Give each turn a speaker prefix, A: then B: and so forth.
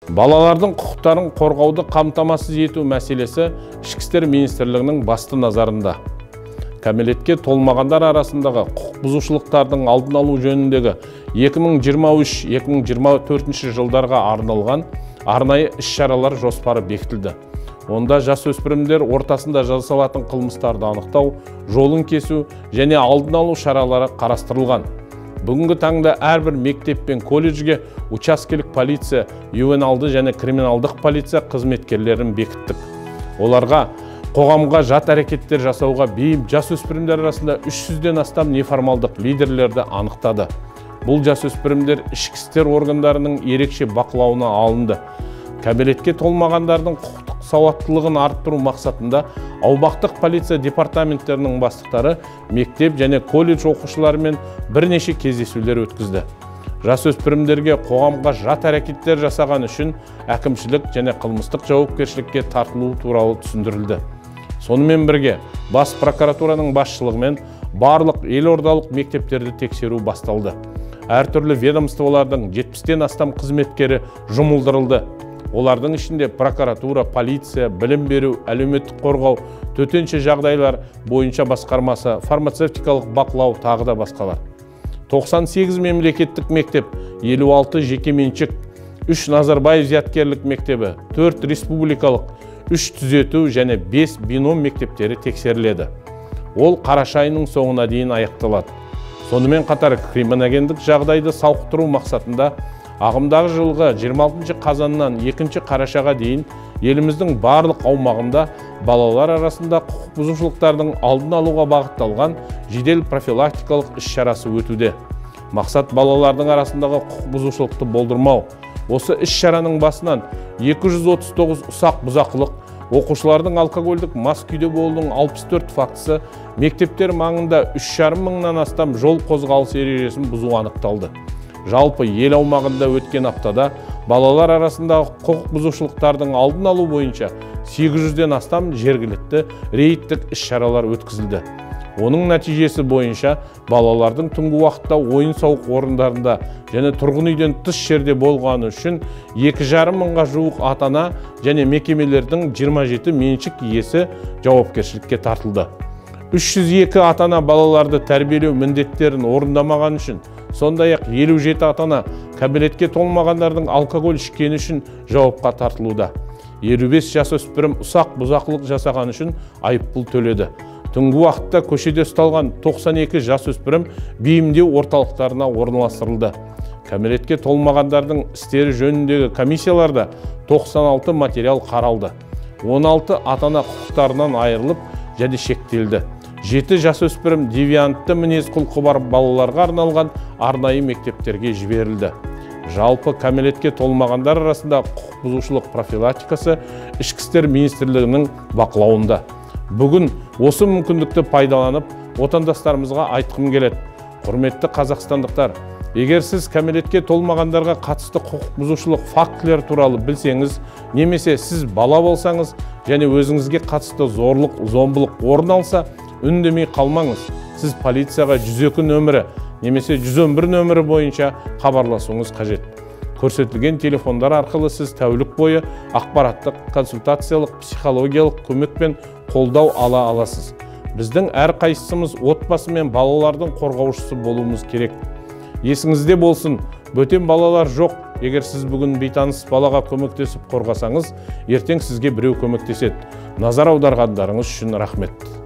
A: Балалардың құқықтарын қорғауды қамтамасыз ету мәселесі Ішкі істер министрлігінің басты назарында. Кәмелетке толмағандар арасындағы құқық бұзушылықтардың алдын алу жөніндегі 2023-2024 жылдарға арналған арнайы іс-шаралар жоспары бекітілді. Онда жасөспірімдер ортасында жасалатын қылмыстарды анықтау, жолын кесу және алдын алу шаралары қарастырылған. Бүгінгі таңда әрбір мектеп пен колледжге учаскелік полиция, ювеналды және криминалдық полиция қызметкерлерін бекіттік. Оларға қоғамға жат әрекеттер жасауға бейім жасөспірімдер арасында 300-ден астам неформалдық лидерлерді анықтады. Бұл жасөспірімдер ішкі істер органдарының ерекше бақылауына алынды. Кәмелетке толмағандардың құқықтық сауаттылығын арттыру мақсатында аумақтық полиция департаменттерінің бастықтары мектеп және колледж оқушыларымен бірнеше кездесулер өткізді. Жасөспірімдерге қоғамға жат әрекеттер жасаған үшін әкімшілік және қылмыстық жауапкершілікке тартылу туралы түсіндірілді. Сонымен бірге бас прокуратураның басшылығымен барлық елордалық мектептерді тексеру басталды. Әртүрлі ведомстволардың 70-тен астам қызметкері жұмылдырылды. Олардың ішінде прокуратура, полиция, білім беру, әлеуметтік қорғау, төтенше жағдайлар бойынша басқармасы, фармацевтикалық бақылау тағы да басқалар. 98 мемлекеттік мектеп, 56 жекеменшік, 3 Назарбаев зияткерлік мектебі, 4 республикалық, 3 түзету және 5 бином мектептері тексеріледі. Ол қараша айының соңына дейін аяқталады. Сонымен қатар криминогендік жағдайды сауықтыру мақсатында ағымдағы жылғы 26 қазаннан 2 қарашаға дейін еліміздің барлық аумағында балалар арасында құқық бұзушылықтардың алдын алуға бағытталған жедел профилактикалық іс-шарасы өтуде. Мақсат балалардың арасындағы құқық бұзушылықты болдырмау. Осы іс-шараның басынан 239 ұсақ бұзақылық, оқушылардың алкогольдік мас күйде болуының 64 фактісі, мектептер маңында 3,5 мыңнан астам жол қозғалысы ережесін бұзу анықталды. Жалпы ел аумағында өткен аптада балалар арасындағы құқық бұзушылықтардың алдын алу бойынша 800-ден астам жергілікті рейдтік іс-шаралар өткізілді. Оның нәтижесі бойынша балалардың түнгі уақытта ойын-сауық орындарында және тұрғын үйден тыс жерде болғаны үшін 2,5 мыңға жуық ата-ана және мекемелердің 27 меншік иесі жауапкершілікке тартылды. 302 ата-ана балаларды тәрбиелеу міндеттерін орындамаған үшін, сондай-ақ 57 ата-ана кәмелетке толмағандардың алкоголь ішкені үшін жауапқа тартылуда. 55 жасөспірім ұсақ бұзақылық жасаған үшін айыппұл төледі. Түнгі уақытта көшеде ұсталған 92 жасөспірім бейімдеу орталықтарына орналастырылды. Кәмелетке толмағандардың істері жөніндегі комиссияларда 96 материал қаралды. 16 ата-ана құқықтарынан айырылып және шектелді. 7 жасөспірім девиантты мінез құлқы бар балаларға арналған арнайы мектептерге жіберілді. Жалпы кәмелетке толмағандар арасында құқық бұзушылық профилактикасы Ішкі істер министрлігінің бақылауында. Бүгін осы мүмкіндікті пайдаланып, отандастарымызға айтқым келеді. Құрметті қазақстандықтар, егер сіз кәмелетке толмағандарға қатысты құқық бұзушылық фактілер туралы білсеңіз, немесе сіз бала болсаңыз және өзіңізге қатысты зорлық, зомбылық орын алса, үндемей қалмаңыз. Сіз полицияға 102 нөмірі немесе 111 нөмірі бойынша хабарласуыңыз қажет. Көрсетілген телефондар арқылы сіз тәулік бойы ақпараттық, консультациялық, психологиялық көмек пен қолдау ала аласыз. Біздің әрқайсымыз отбасы мен балалардың қорғаушысы болуымыз керек. Есіңізде болсын, бөтен балалар жоқ. Егер сіз бүгін бейтаныс балаға көмектесіп қорғасаңыз, ертең сізге біреу көмектеседі. Назар аударғандарыңыз үшін рахмет.